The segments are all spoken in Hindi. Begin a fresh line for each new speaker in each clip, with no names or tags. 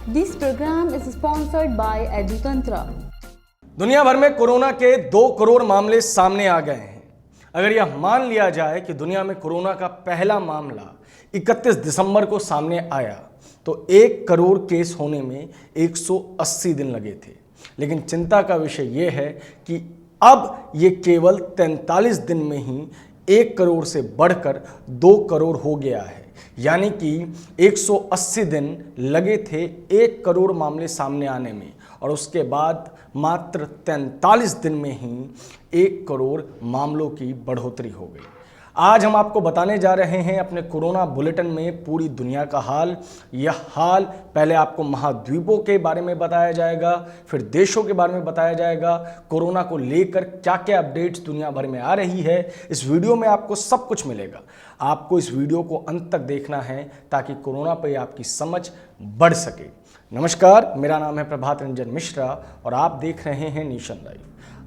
This program is sponsored by EduTantra.
दुनिया भर में कोरोना के 2 करोड़ मामले सामने आ गए हैं। अगर यह मान लिया जाए कि दुनिया में कोरोना का पहला मामला 31 दिसंबर को सामने आया तो 1 करोड़ केस होने में 180 दिन लगे थे। लेकिन चिंता का विषय यह है कि अब ये केवल 43 दिन में ही 1 करोड़ से बढ़कर 2 करोड़ हो गया है। यानी कि 180 दिन लगे थे 1 करोड़ मामले सामने आने में और उसके बाद मात्र 43 दिन में ही 1 करोड़ मामलों की बढ़ोतरी हो गई। आज हम आपको बताने जा रहे हैं अपने कोरोना बुलेटिन में पूरी दुनिया का हाल। यह हाल पहले आपको महाद्वीपों के बारे में बताया जाएगा, फिर देशों के बारे में बताया जाएगा, कोरोना को लेकर क्या क्या अपडेट्स दुनिया भर में आ रही है। इस वीडियो में आपको सब कुछ मिलेगा। आपको इस वीडियो को अंत तक देखना है ताकि कोरोना पर आपकी समझ बढ़ सके। नमस्कार, मेरा नाम है प्रभात रंजन मिश्रा और आप देख रहे हैं नेशन लाइव।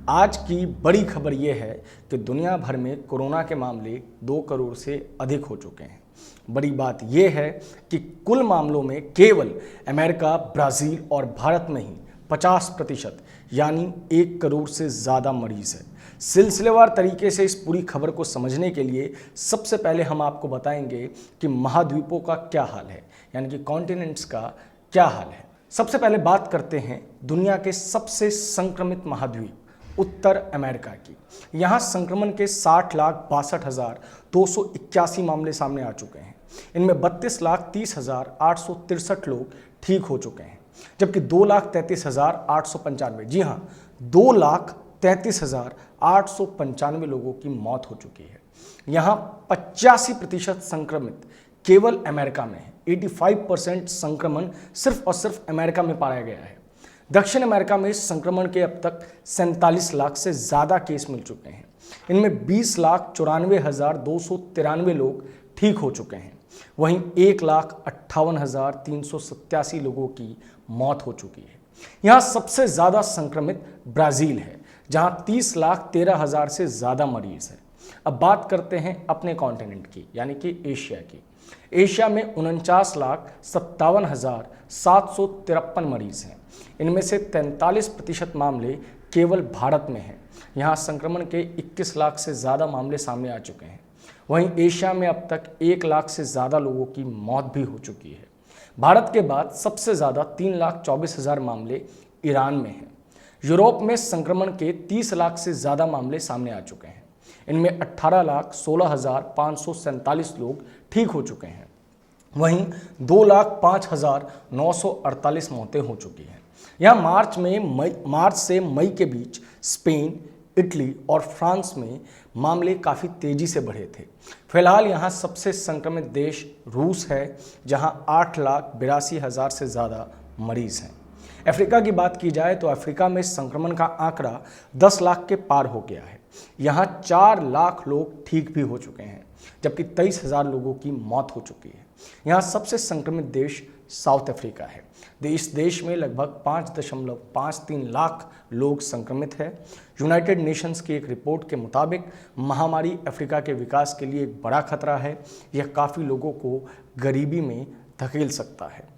आज की बड़ी खबर यह है कि दुनिया भर में कोरोना के मामले 2 करोड़ से अधिक हो चुके हैं। बड़ी बात यह है कि कुल मामलों में केवल अमेरिका, ब्राज़ील और भारत में ही 50% यानी 1 करोड़ से ज़्यादा मरीज़ है। सिलसिलेवार तरीके से इस पूरी खबर को समझने के लिए सबसे पहले हम आपको बताएंगे कि महाद्वीपों का क्या हाल है, यानी कि कॉन्टिनेंट्स का क्या हाल है। सबसे पहले बात करते हैं दुनिया के सबसे संक्रमित महाद्वीप उत्तर अमेरिका की। यहाँ संक्रमण के 60,62,881 मामले सामने आ चुके हैं। इनमें 32,30,863 लोग ठीक हो चुके हैं, जबकि 2,33,895 जी हाँ 2,33,895 लोगों की मौत हो चुकी है। यहाँ 85% संक्रमित केवल अमेरिका में है। 85% संक्रमण सिर्फ और सिर्फ अमेरिका में पाया गया है। दक्षिण अमेरिका में इस संक्रमण के अब तक 47 लाख से ज़्यादा केस मिल चुके हैं। इनमें 20,94,293 लोग ठीक हो चुके हैं। वहीं 1,58,387 लोगों की मौत हो चुकी है। यहाँ सबसे ज़्यादा संक्रमित ब्राज़ील है, जहाँ 30,13,000 से ज़्यादा मरीज़ हैं। अब बात करते हैं अपने कॉन्टिनेंट की, यानी कि एशिया की। एशिया में 49,57,753 मरीज़ हैं। इनमें से 43% मामले केवल भारत में हैं। यहाँ संक्रमण के 21 लाख से ज़्यादा मामले सामने आ चुके हैं। वहीं एशिया में अब तक 1 लाख से ज़्यादा लोगों की मौत भी हो चुकी है। भारत के बाद सबसे ज़्यादा 3,24,000 मामले ईरान में हैं। यूरोप में संक्रमण के 30 लाख से ज़्यादा मामले सामने आ चुके हैं। इनमें 18,16,547 लोग ठीक हो चुके हैं। वहीं 2,05,948 मौतें हो चुकी हैं। यहाँ मार्च से मई के बीच स्पेन, इटली और फ्रांस में मामले काफ़ी तेज़ी से बढ़े थे। फिलहाल यहाँ सबसे संक्रमित देश रूस है, जहाँ 8,82,000 से ज़्यादा मरीज़ हैं। अफ्रीका की बात की जाए तो अफ्रीका में संक्रमण का आंकड़ा 10 लाख के पार हो गया है। यहाँ 4 लाख लोग ठीक भी हो चुके हैं, जबकि 23,000 लोगों की मौत हो चुकी है। यहाँ सबसे संक्रमित देश साउथ अफ्रीका है। इस देश में लगभग 5.53 लाख लोग संक्रमित हैं। यूनाइटेड नेशंस की एक रिपोर्ट के मुताबिक महामारी अफ्रीका के विकास के लिए एक बड़ा खतरा है। यह काफ़ी लोगों को गरीबी में धकेल सकता है।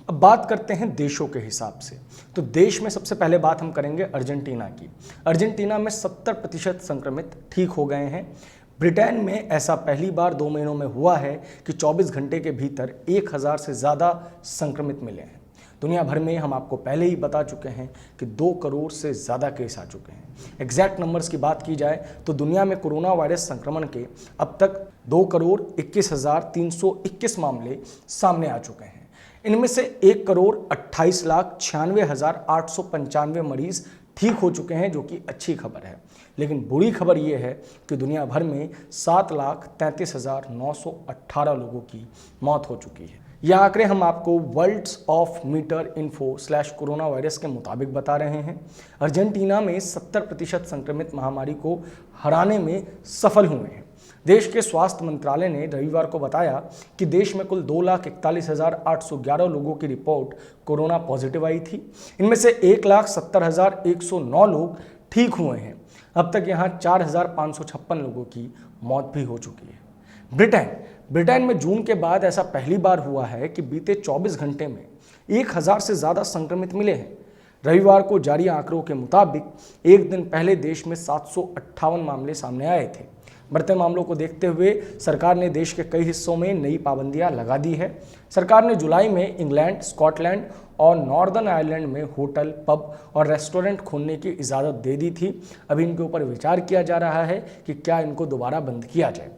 अब बात करते हैं देशों के हिसाब से, तो देश में सबसे पहले बात हम करेंगे अर्जेंटीना की। अर्जेंटीना में 70% संक्रमित ठीक हो गए हैं। ब्रिटेन में ऐसा पहली बार 2 महीनों में हुआ है कि 24 घंटे के भीतर 1,000 से ज़्यादा संक्रमित मिले हैं। दुनिया भर में हम आपको पहले ही बता चुके हैं कि 2 करोड़ से ज़्यादा केस आ चुके हैं। एग्जैक्ट नंबर्स की बात की जाए तो दुनिया में कोरोना वायरस संक्रमण के अब तक 2,21,321 मामले सामने आ चुके हैं। इनमें से 1,28,96,895 मरीज़ ठीक हो चुके हैं, जो कि अच्छी खबर है। लेकिन बुरी खबर यह है कि दुनिया भर में 7,33,918 लोगों की मौत हो चुकी है। यह आंकड़े हम आपको वर्ल्ड्स ऑफ मीटर इन्फो/कोरोना वायरस के मुताबिक बता रहे हैं। अर्जेंटीना में 70% संक्रमित महामारी को हराने में सफल हुए हैं। देश के स्वास्थ्य मंत्रालय ने रविवार को बताया कि देश में कुल 2,41,811 लोगों की रिपोर्ट कोरोना पॉजिटिव आई थी। इनमें से 1,70,109 लोग ठीक हुए हैं। अब तक यहाँ 4,556 लोगों की मौत भी हो चुकी है। ब्रिटेन में जून के बाद ऐसा पहली बार हुआ है कि बीते 24 घंटे में 1000 से ज़्यादा संक्रमित मिले हैं। रविवार को जारी आंकड़ों के मुताबिक एक दिन पहले देश में 758 मामले सामने आए थे। बढ़ते मामलों को देखते हुए सरकार ने देश के कई हिस्सों में नई पाबंदियां लगा दी है। सरकार ने जुलाई में इंग्लैंड, स्कॉटलैंड और नॉर्दर्न आयरलैंड में होटल, पब और रेस्टोरेंट खोलने की इजाज़त दे दी थी। अभी इनके ऊपर विचार किया जा रहा है कि क्या इनको दोबारा बंद किया जाए।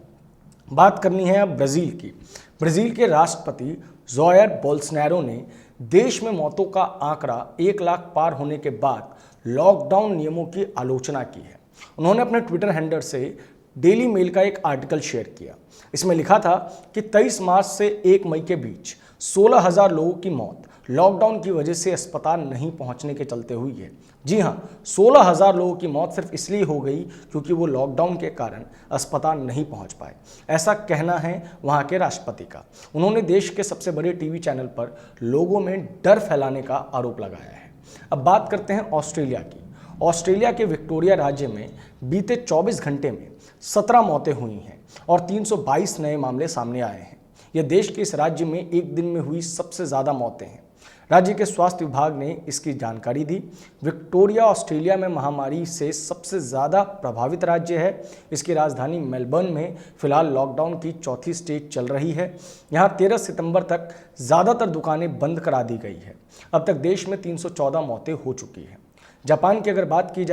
बात करनी है अब ब्राज़ील की। ब्राज़ील के राष्ट्रपति जायर बोल्सोनारो ने देश में मौतों का आंकड़ा 1 लाख पार होने के बाद लॉकडाउन नियमों की आलोचना की है। उन्होंने अपने ट्विटर हैंडल से डेली मेल का एक आर्टिकल शेयर किया। इसमें लिखा था कि 23 मार्च से 1 मई के बीच 16,000 लोगों की मौत लॉकडाउन की वजह से अस्पताल नहीं पहुंचने के चलते हुई है। जी हां, 16,000 लोगों की मौत सिर्फ इसलिए हो गई क्योंकि वो लॉकडाउन के कारण अस्पताल नहीं पहुंच पाए, ऐसा कहना है वहां के राष्ट्रपति का। उन्होंने देश के सबसे बड़े टीवी चैनल पर लोगों में डर फैलाने का आरोप लगाया है। अब बात करते हैं ऑस्ट्रेलिया की। ऑस्ट्रेलिया के विक्टोरिया राज्य में बीते 24 घंटे में 17 मौतें हुई हैं और 322 नए मामले सामने आए हैं। यह देश के इस राज्य में एक दिन में हुई सबसे ज़्यादा मौतें हैं। राज्य के स्वास्थ्य विभाग ने इसकी जानकारी दी। विक्टोरिया ऑस्ट्रेलिया में महामारी से सबसे ज़्यादा प्रभावित राज्य है। इसकी राजधानी मेलबर्न में फिलहाल लॉकडाउन की चौथी स्टेज चल रही है। यहाँ 13 सितंबर तक ज़्यादातर दुकानें बंद करा दी गई है। अब तक देश में 314 मौतें हो चुकी हैं। जापान की अगर बात की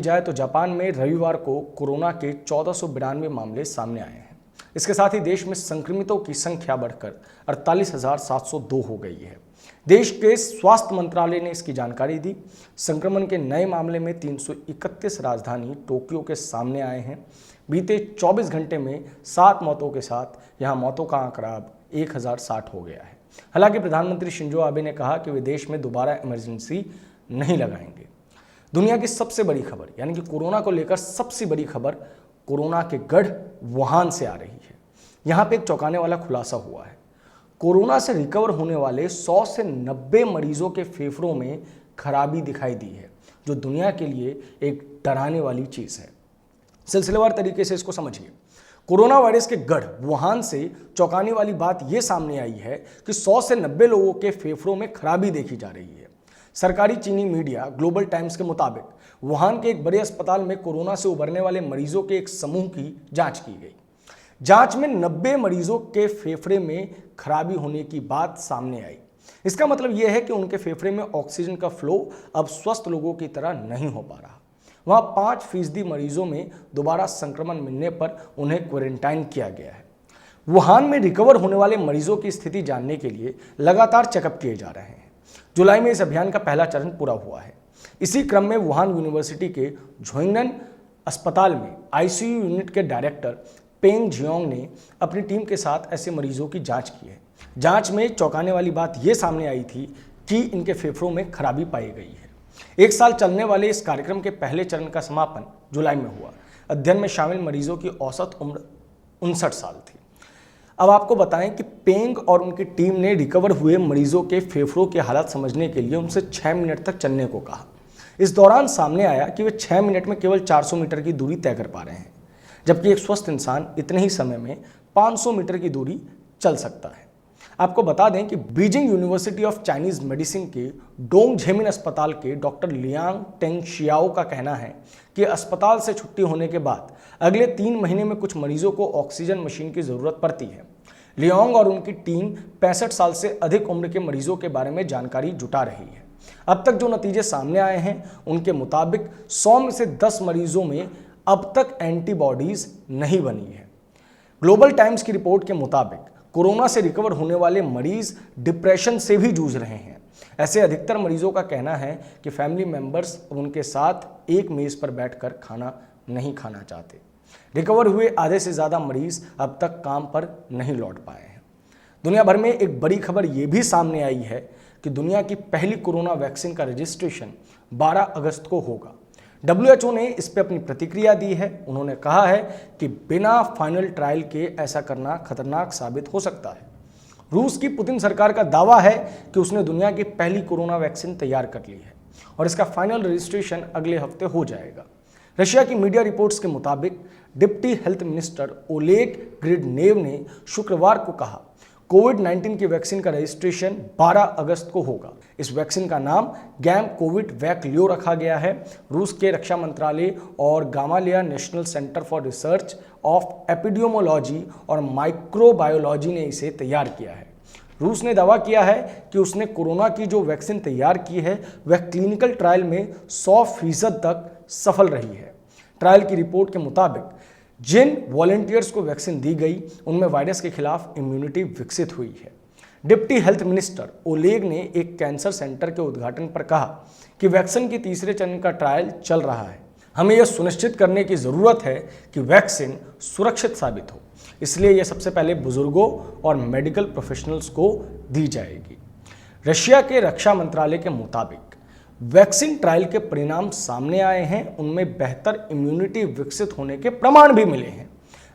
जाए तो जापान में रविवार को कोरोना के 1492 मामले सामने आए हैं। इसके साथ ही देश में संक्रमितों की संख्या बढ़कर 48,702 हो गई है। देश के स्वास्थ्य मंत्रालय ने इसकी जानकारी दी। संक्रमण के नए मामले में 331 राजधानी टोक्यो के सामने आए हैं। बीते 24 घंटे में 7 मौतों के साथ यहां मौतों का आंकड़ा अब 1060 हो गया है। हालांकि प्रधानमंत्री शिंजो आबे ने कहा कि वे देश में दोबारा इमरजेंसी नहीं लगाएंगे। दुनिया की सबसे बड़ी खबर यानी कि कोरोना को लेकर सबसे बड़ी खबर कोरोना के गढ़ वुहान से आ रही है। यहाँ पे एक चौंकाने वाला खुलासा हुआ है। कोरोना से रिकवर होने वाले 100 से 90 मरीजों के फेफड़ों में खराबी दिखाई दी है, जो दुनिया के लिए एक डराने वाली चीज़ है। सिलसिलेवार तरीके से इसको समझिए। कोरोना वायरस के गढ़ वुहान से चौंकाने वाली बात यह सामने आई है कि 100 से 90 लोगों के फेफड़ों में खराबी देखी जा रही है। सरकारी चीनी मीडिया ग्लोबल टाइम्स के मुताबिक वुहान के एक बड़े अस्पताल में कोरोना से उबरने वाले मरीजों के एक समूह की जांच की गई। जांच में 90 मरीजों के फेफड़े में खराबी होने की बात सामने आई। इसका मतलब यह है कि उनके फेफड़े में ऑक्सीजन का फ्लो अब स्वस्थ लोगों की तरह नहीं हो पा रहा। वहां 5% मरीजों में दोबारा संक्रमण मिलने पर उन्हें क्वारंटाइन किया गया है। वुहान में रिकवर होने वाले मरीजों की स्थिति जानने के लिए लगातार चेकअप किए जा रहे हैं। जुलाई में इस अभियान का पहला चरण पूरा हुआ है। इसी क्रम में वुहान यूनिवर्सिटी के झोंगनन अस्पताल में आईसीयू यूनिट के डायरेक्टर पेंग जियोंग ने अपनी टीम के साथ ऐसे मरीजों की जांच की है। जांच में चौंकाने वाली बात यह सामने आई थी कि इनके फेफड़ों में खराबी पाई गई है। 1 साल चलने वाले इस कार्यक्रम के पहले चरण का समापन जुलाई में हुआ। अध्ययन में शामिल मरीजों की औसत उम्र 59 साल थी। अब आपको बताएं कि पेंग और उनकी टीम ने रिकवर हुए मरीजों के फेफड़ों की हालत समझने के लिए उनसे 6 मिनट तक चलने को कहा। इस दौरान सामने आया कि वे 6 मिनट में केवल 400 मीटर की दूरी तय कर पा रहे हैं, जबकि एक स्वस्थ इंसान इतने ही समय में 500 मीटर की दूरी चल सकता है। आपको बता दें कि Beijing university of Chinese medicine के डोंग झेमिन अस्पताल के डॉक्टर लियांग टेंग शियाओ का कहना है कि अस्पताल से छुट्टी होने के बाद अगले 3 महीने में कुछ मरीजों को ऑक्सीजन मशीन की जरूरत पड़ती है। लियांग और उनकी टीम 65 साल से अधिक उम्र के मरीजों के बारे में जानकारी जुटा रही है। अब तक जो नतीजे सामने आए हैं उनके मुताबिक 100 में से 10 मरीजों में अब तक एंटीबॉडीज नहीं बनी है। ग्लोबल टाइम्स की रिपोर्ट के मुताबिक कोरोना से रिकवर होने वाले मरीज डिप्रेशन से भी जूझ रहे हैं। ऐसे अधिकतर मरीजों का कहना है कि फैमिली मेंबर्स उनके साथ एक मेज पर बैठकर खाना नहीं खाना चाहते। रिकवर हुए आधे से ज़्यादा मरीज अब तक काम पर नहीं लौट पाए हैं। दुनिया भर में एक बड़ी खबर यह भी सामने आई है कि दुनिया की पहली कोरोना वैक्सीन का रजिस्ट्रेशन 12 अगस्त को होगा। WHO ने इस पर अपनी प्रतिक्रिया दी है। उन्होंने कहा है कि बिना फाइनल ट्रायल के ऐसा करना खतरनाक साबित हो सकता है। रूस की पुतिन सरकार का दावा है कि उसने दुनिया की पहली कोरोना वैक्सीन तैयार कर ली है और इसका फाइनल रजिस्ट्रेशन अगले हफ्ते हो जाएगा। रशिया की मीडिया रिपोर्ट्स के मुताबिक डिप्टी हेल्थ मिनिस्टर ओलेग ग्रिडनेव ने शुक्रवार को कहा, कोविड-19 की वैक्सीन का रजिस्ट्रेशन 12 अगस्त को होगा। इस वैक्सीन का नाम गैम कोविड वैक लियो रखा गया है। रूस के रक्षा मंत्रालय और Gamaleya national centre for research of epidemiology और माइक्रोबायोलॉजी ने इसे तैयार किया है। रूस ने दावा किया है कि उसने कोरोना की जो वैक्सीन तैयार की है वह क्लिनिकल ट्रायल में 100% तक सफल रही है। ट्रायल की रिपोर्ट के मुताबिक जिन वॉलंटियर्स को वैक्सीन दी गई उनमें वायरस के खिलाफ इम्यूनिटी विकसित हुई है। डिप्टी हेल्थ मिनिस्टर ओलेग ने एक कैंसर सेंटर के उद्घाटन पर कहा कि वैक्सीन के तीसरे चरण का ट्रायल चल रहा है। हमें यह सुनिश्चित करने की ज़रूरत है कि वैक्सीन सुरक्षित साबित हो, इसलिए यह सबसे पहले बुजुर्गों और मेडिकल प्रोफेशनल्स को दी जाएगी। रशिया के रक्षा मंत्रालय के मुताबिक वैक्सीन ट्रायल के परिणाम सामने आए हैं, उनमें बेहतर इम्यूनिटी विकसित होने के प्रमाण भी मिले हैं।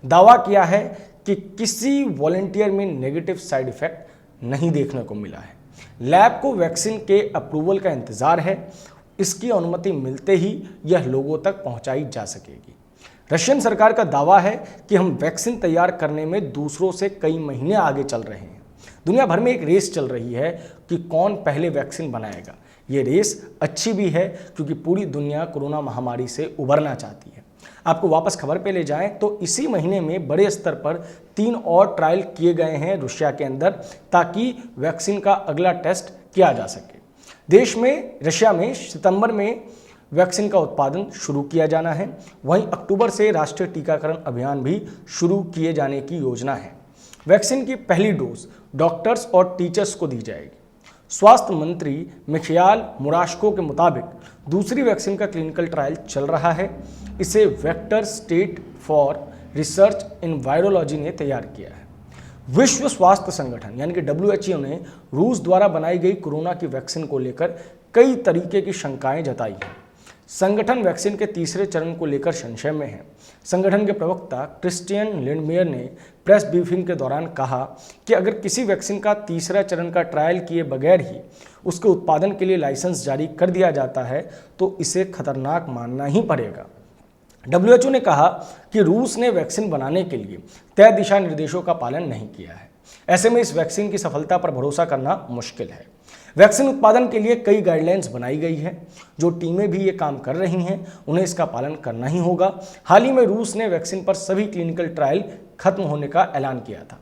दावा किया है कि किसी वॉलंटियर में नेगेटिव साइड इफेक्ट नहीं देखने को मिला है। लैब को वैक्सीन के अप्रूवल का इंतजार है, इसकी अनुमति मिलते ही यह लोगों तक पहुंचाई जा सकेगी। रशियन सरकार का दावा है कि हम वैक्सीन तैयार करने में दूसरों से कई महीने आगे चल रहे हैं। दुनिया भर में एक रेस चल रही है कि कौन पहले वैक्सीन बनाएगा। ये रेस अच्छी भी है क्योंकि पूरी दुनिया कोरोना महामारी से उबरना चाहती है। आपको वापस खबर पे ले जाएं तो इसी महीने में बड़े स्तर पर 3 और ट्रायल किए गए हैं रूसिया के अंदर, ताकि वैक्सीन का अगला टेस्ट किया जा सके। देश में रशिया में सितंबर में वैक्सीन का उत्पादन शुरू किया जाना है। वहीं अक्टूबर से राष्ट्रीय टीकाकरण अभियान भी शुरू किए जाने की योजना है। वैक्सीन की पहली डोज डॉक्टर्स और टीचर्स को दी जाएगी। स्वास्थ्य मंत्री मिखाइल मुराशको के मुताबिक दूसरी वैक्सीन का क्लिनिकल ट्रायल चल रहा है। इसे vector state for research in virology ने तैयार किया है। विश्व स्वास्थ्य संगठन यानी कि WHO ने रूस द्वारा बनाई गई कोरोना की वैक्सीन को लेकर कई तरीके की शंकाएं जताई हैं। संगठन वैक्सीन के तीसरे चरण को लेकर संशय में है। संगठन के प्रवक्ता क्रिस्टियन लिंडमेयर ने प्रेस ब्रीफिंग के दौरान कहा कि अगर किसी वैक्सीन का तीसरा चरण का ट्रायल किए बगैर ही उसके उत्पादन के लिए लाइसेंस जारी कर दिया जाता है तो इसे खतरनाक मानना ही पड़ेगा। WHO ने कहा कि रूस ने वैक्सीन बनाने के लिए तय दिशा निर्देशों का पालन नहीं किया है। ऐसे में इस वैक्सीन की सफलता पर भरोसा करना मुश्किल है। वैक्सीन उत्पादन के लिए कई गाइडलाइंस बनाई गई है। जो टीमें भी ये काम कर रही हैं उन्हें इसका पालन करना ही होगा। हाल ही में रूस ने वैक्सीन पर सभी क्लिनिकल ट्रायल खत्म होने का ऐलान किया था।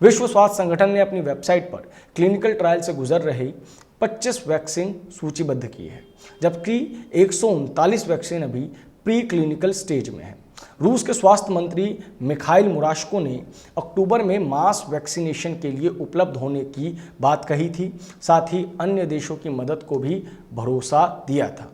विश्व स्वास्थ्य संगठन ने अपनी वेबसाइट पर क्लिनिकल ट्रायल से गुजर रही 25 वैक्सीन सूचीबद्ध की है, जबकि 139 वैक्सीन अभी प्री क्लिनिकल स्टेज में है। रूस के स्वास्थ्य मंत्री मिखाइल मुराशको ने अक्टूबर में मास वैक्सीनेशन के लिए उपलब्ध होने की बात कही थी, साथ ही अन्य देशों की मदद को भी भरोसा दिया था।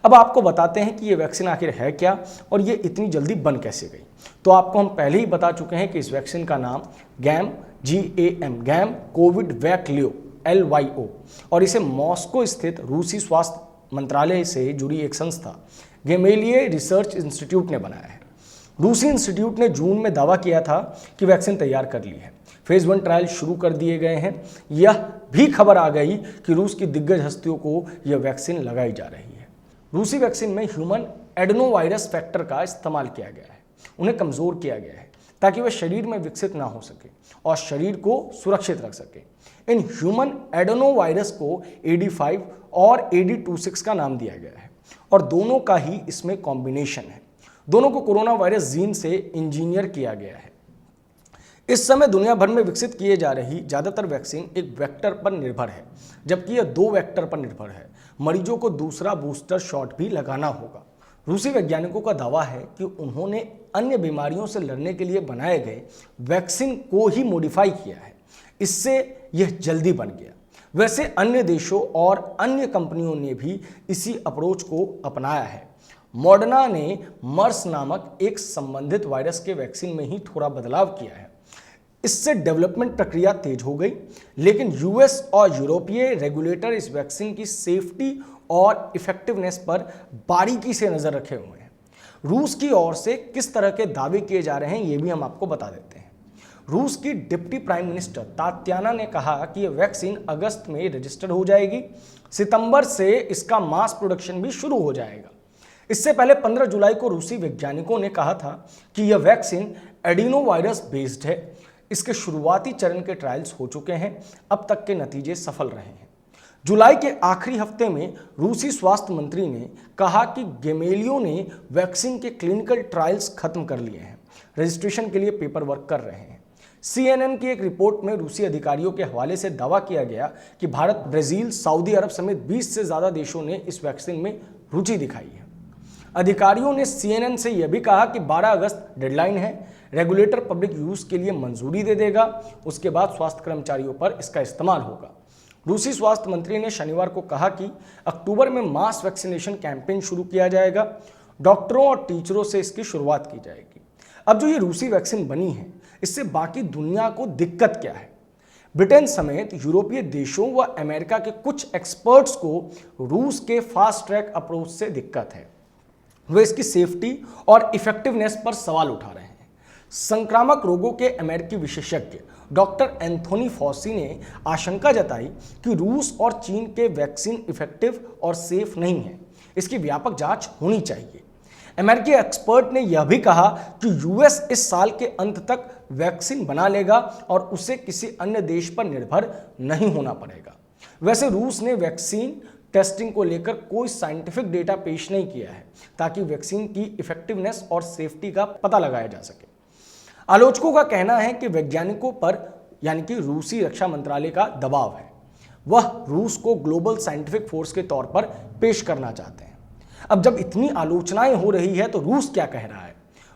अब आपको बताते हैं कि ये वैक्सीन आखिर है क्या और ये इतनी जल्दी बन कैसे गई। तो आपको हम पहले ही बता चुके हैं कि इस वैक्सीन का नाम गैम कोविड वैक लियो LYO और इसे मॉस्को स्थित रूसी स्वास्थ्य मंत्रालय से जुड़ी एक संस्था गेमेलिये रिसर्च इंस्टीट्यूट ने बनाया है। रूसी इंस्टीट्यूट ने जून में दावा किया था कि वैक्सीन तैयार कर ली है। फेज 1 ट्रायल शुरू कर दिए गए हैं। यह भी खबर आ गई कि रूस की दिग्गज हस्तियों को यह वैक्सीन लगाई जा रही है। रूसी वैक्सीन में ह्यूमन एडेनोवायरस फैक्टर का इस्तेमाल किया गया है। उन्हें कमज़ोर किया गया है ताकि वह शरीर में विकसित ना हो सके और शरीर को सुरक्षित रख सके। इन ह्यूमन एडेनोवायरस को AD5 और AD26 का नाम दिया गया है और दोनों का ही इसमें कॉम्बिनेशन है। दोनों को कोरोना वायरस जीन से इंजीनियर किया गया है। इस समय दुनिया भर में विकसित किए जा रही ज़्यादातर वैक्सीन एक वेक्टर पर निर्भर है, जबकि यह 2 वेक्टर पर निर्भर है। मरीजों को दूसरा बूस्टर शॉट भी लगाना होगा। रूसी वैज्ञानिकों का दावा है कि उन्होंने अन्य बीमारियों से लड़ने के लिए बनाए गए वैक्सीन को ही मॉडिफाई किया है, इससे यह जल्दी बन गया। वैसे अन्य देशों और अन्य कंपनियों ने भी इसी अप्रोच को अपनाया है। मॉडर्ना ने मर्स नामक एक संबंधित वायरस के वैक्सीन में ही थोड़ा बदलाव किया है। इससे डेवलपमेंट प्रक्रिया तेज हो गई, लेकिन US और यूरोपीय रेगुलेटर इस वैक्सीन की सेफ्टी और इफेक्टिवनेस पर बारीकी से नजर रखे हुए हैं। रूस की ओर से किस तरह के दावे किए जा रहे हैं ये भी हम आपको बता देते हैं। रूस की डिप्टी प्राइम मिनिस्टर तात्याना ने कहा कि यह वैक्सीन अगस्त में रजिस्टर हो जाएगी। सितंबर से इसका मास प्रोडक्शन भी शुरू हो जाएगा। इससे पहले 15 जुलाई को रूसी वैज्ञानिकों ने कहा था कि यह वैक्सीन एडिनो वायरस बेस्ड है। इसके शुरुआती चरण के ट्रायल्स हो चुके हैं। अब तक के नतीजे सफल रहे हैं। जुलाई के आखिरी हफ्ते में रूसी स्वास्थ्य मंत्री ने कहा कि गेमेलियो ने वैक्सीन के क्लिनिकल ट्रायल्स खत्म कर लिए हैं, रजिस्ट्रेशन के लिए पेपर वर्क कर रहे हैं। CNN की एक रिपोर्ट में रूसी अधिकारियों के हवाले से दावा किया गया कि भारत, ब्राजील, सऊदी अरब समेत 20 से ज्यादा देशों ने इस वैक्सीन में रुचि दिखाई है। अधिकारियों ने CNN से यह भी कहा कि 12 अगस्त डेडलाइन है, रेगुलेटर पब्लिक यूज के लिए मंजूरी दे देगा, उसके बाद स्वास्थ्य कर्मचारियों पर इसका इस्तेमाल होगा। रूसी स्वास्थ्य मंत्री ने शनिवार को कहा कि अक्टूबर में मास वैक्सीनेशन कैंपेन शुरू किया जाएगा। डॉक्टरों और टीचरों से इसकी शुरुआत की जाएगी। अब जो ये रूसी वैक्सीन बनी है, इससे बाकी दुनिया को दिक्कत क्या है? ब्रिटेन समेत यूरोपीय देशों व अमेरिका के कुछ एक्सपर्ट्स को रूस के फास्ट ट्रैक अप्रोच से दिक्कत है। वे इसकी सेफ्टी और इफेक्टिवनेस पर सवाल उठा रहे हैं। संक्रामक रोगों के अमेरिकी विशेषज्ञ डॉक्टर एंथोनी फॉसी ने आशंका जताई कि रूस और चीन के वैक्सीन इफेक्टिव और सेफ नहीं है, इसकी व्यापक जांच होनी चाहिए। अमेरिकी एक्सपर्ट ने यह भी कहा कि यूएस इस साल के अंत तक वैक्सीन बना लेगा और उसे किसी अन्य देश पर निर्भर नहीं होना पड़ेगा। वैसे रूस ने वैक्सीन टेस्टिंग को लेकर कोई साइंटिफिक डेटा पेश नहीं किया है ताकि वैक्सीन की इफेक्टिवनेस और सेफ्टी का पता लगाया जा सके। आलोचकों का कहना है कि वैज्ञानिकों पर यानी कि रूसी रक्षा मंत्रालय का दबाव है। वह रूस को ग्लोबल साइंटिफिक फोर्स के तौर पर पेश करना चाहते हैं। अब जब इतनी आलोचनाएं हो रही है तो रूस क्या कह रहा है?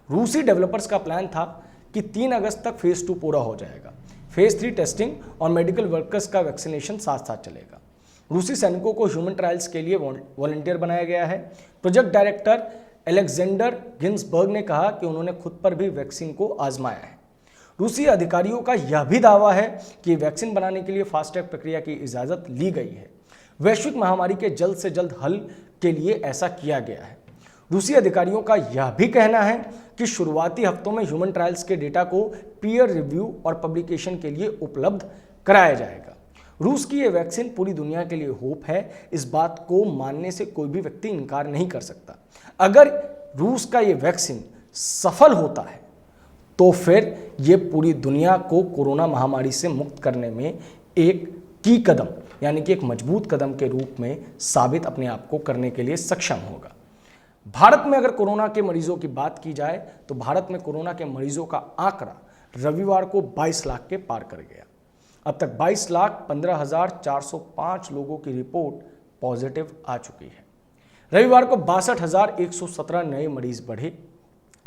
रूसी डेवलपर्स का प्लान था कि 3 अगस्त तक फेज 2 पूरा हो जाएगा। फेज 3 टेस्टिंग और मेडिकल वर्कर्स का वैक्सीनेशन साथ साथ चलेगा। रूसी सैनिकों को ह्यूमन ट्रायल्स के लिए वॉलंटियर बनाया गया है। प्रोजेक्ट डायरेक्टर एलेक्जेंडर गिन्सबर्ग ने कहा कि उन्होंने खुद पर भी वैक्सीन को आजमाया है। रूसी अधिकारियों का यह भी दावा है कि वैक्सीन बनाने के लिए फास्ट ट्रैक प्रक्रिया की इजाजत ली गई है। वैश्विक महामारी के जल्द से जल्द हल के लिए ऐसा किया गया है। रूसी अधिकारियों का यह भी कहना है कि शुरुआती हफ्तों में ह्यूमन ट्रायल्स के डेटा को पीयर रिव्यू और पब्लिकेशन के लिए उपलब्ध कराया जाएगा। रूस की यह वैक्सीन पूरी दुनिया के लिए होप है, इस बात को मानने से कोई भी व्यक्ति इनकार नहीं कर सकता। अगर रूस का यह वैक्सीन सफल होता है तो फिर यह पूरी दुनिया को कोरोना महामारी से मुक्त करने में एक की कदम यानी कि एक मजबूत कदम के रूप में साबित अपने आप को करने के लिए सक्षम होगा। भारत में अगर कोरोना के मरीजों की बात की जाए तो भारत में कोरोना के मरीजों का आंकड़ा रविवार को 22 लाख के पार कर गया। अब तक 22,15,405 लोगों की रिपोर्ट पॉजिटिव आ चुकी है। रविवार को 62,117 नए मरीज बढ़े।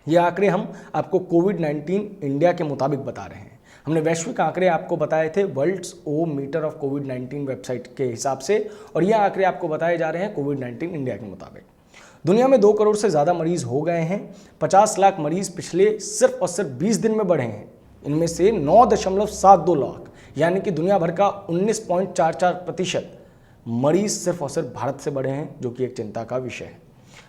ये आंकड़े हम आपको कोविड-19 इंडिया के मुताबिक बता रहे हैं। हमने वैश्विक आंकड़े आपको बताए थे वर्ल्ड्स ओ मीटर ऑफ कोविड-19 वेबसाइट के हिसाब से, और ये आंकड़े आपको बताए जा रहे हैं कोविड-19 इंडिया के मुताबिक। दुनिया में 2 करोड़ से ज़्यादा मरीज हो गए हैं। 50 लाख मरीज पिछले सिर्फ और सिर्फ 20 दिन में बढ़े हैं। इनमें से 9.72 लाख यानी कि दुनिया भर का 19.44% मरीज सिर्फ और सिर्फ भारत से बढ़े हैं, जो कि एक चिंता का विषय है।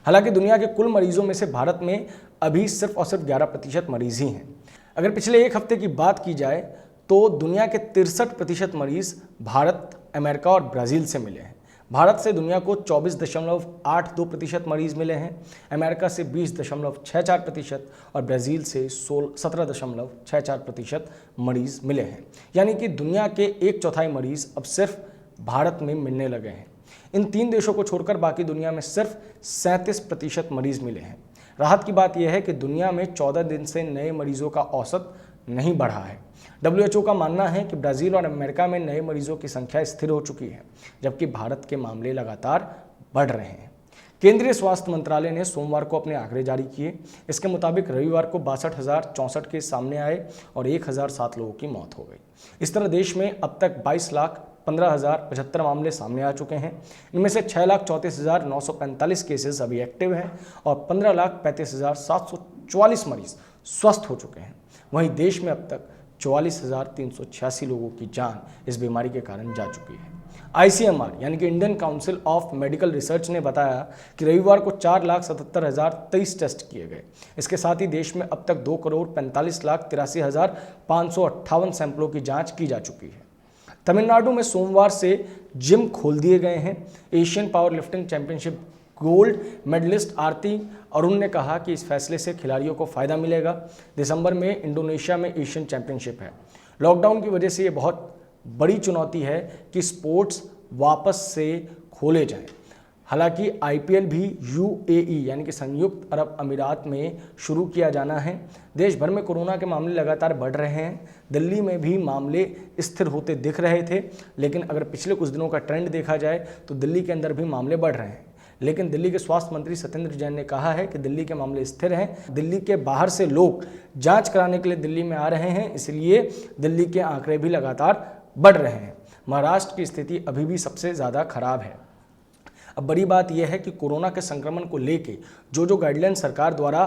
हालांकि दुनिया के कुल मरीजों में से भारत में अभी सिर्फ और सिर्फ 11% मरीज ही हैं। अगर पिछले एक हफ्ते की बात की जाए तो दुनिया के 63% मरीज भारत, अमेरिका और ब्राज़ील से मिले हैं। भारत से दुनिया को 24.82% मरीज मिले हैं, अमेरिका से 20.64% और ब्राज़ील से 17.64% मरीज मिले हैं। यानी कि दुनिया के 1/4 मरीज अब सिर्फ भारत में मिलने लगे हैं। इन 3 देशों को छोड़कर बाकी दुनिया में सिर्फ 37% मरीज मिले हैं। राहत की बात यह है कि दुनिया में 14 दिन से नए मरीजों का औसत नहीं बढ़ा है। WHO का मानना है कि ब्राज़ील और अमेरिका में नए मरीजों की संख्या स्थिर हो चुकी है, जबकि भारत के मामले लगातार बढ़ रहे हैं। केंद्रीय स्वास्थ्य मंत्रालय ने सोमवार को अपने आंकड़े जारी किए। इसके मुताबिक रविवार को 62,064 केस सामने आए और 1,007 लोगों की मौत हो गई। इस तरह देश में अब तक 22,15,075 मामले सामने आ चुके हैं। इनमें से 6,34,945 केसेस अभी एक्टिव हैं और 15,35,744 मरीज स्वस्थ हो चुके हैं। वहीं देश में अब तक 44,386 लोगों की जान इस बीमारी के कारण जा चुकी है। ICMR यानी कि Indian council of medical research ने बताया कि रविवार को 4,77,023 टेस्ट किए गए। इसके साथ ही देश में अब तक 2,45,83,558 सैंपलों की जांच की जा चुकी है। तमिलनाडु में सोमवार से जिम खोल दिए गए हैं। Asian powerlifting championship gold medallist Aarti Arun ने कहा कि इस फैसले से खिलाड़ियों को फायदा मिलेगा। दिसंबर में इंडोनेशिया में एशियन चैंपियनशिप है। लॉकडाउन की वजह से ये बहुत बड़ी चुनौती है कि स्पोर्ट्स वापस से खोले जाएं। हालांकि आईपीएल भी यूएई यानी कि संयुक्त अरब अमीरात में शुरू किया जाना है। देश भर में कोरोना के मामले लगातार बढ़ रहे हैं। दिल्ली में भी मामले स्थिर होते दिख रहे थे, लेकिन अगर पिछले कुछ दिनों का ट्रेंड देखा जाए तो दिल्ली के अंदर भी मामले बढ़ रहे हैं। लेकिन दिल्ली के स्वास्थ्य मंत्री सत्येंद्र जैन ने कहा है कि दिल्ली के मामले स्थिर हैं। दिल्ली के बाहर से लोग जांच कराने के लिए दिल्ली में आ रहे हैं, इसलिए दिल्ली के आंकड़े भी लगातार बढ़ रहे हैं। महाराष्ट्र की स्थिति अभी भी सबसे ज़्यादा खराब है। अब बड़ी बात यह है कि कोरोना के संक्रमण को लेके जो गाइडलाइन सरकार द्वारा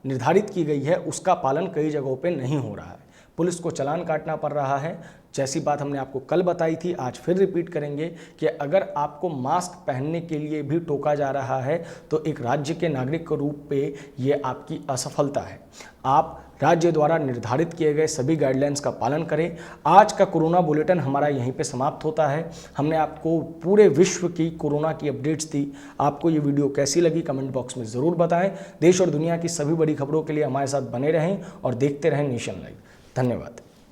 निर्धारित की गई है उसका पालन कई जगहों पे नहीं हो रहा है। पुलिस को चालान काटना पड़ रहा है। जैसी बात हमने आपको कल बताई थी, आज फिर रिपीट करेंगे कि अगर आपको मास्क पहनने के लिए भी टोका जा रहा है तो एक राज्य के नागरिक के रूप पे ये आपकी असफलता है। आप राज्य द्वारा निर्धारित किए गए सभी गाइडलाइंस का पालन करें। आज का कोरोना बुलेटिन हमारा यहीं पे समाप्त होता है। हमने आपको पूरे विश्व की कोरोना की अपडेट्स दी। आपको ये वीडियो कैसी लगी कमेंट बॉक्स में ज़रूर बताएं। देश और दुनिया की सभी बड़ी खबरों के लिए हमारे साथ बने रहें और देखते रहें नेशन लाइव। धन्यवाद।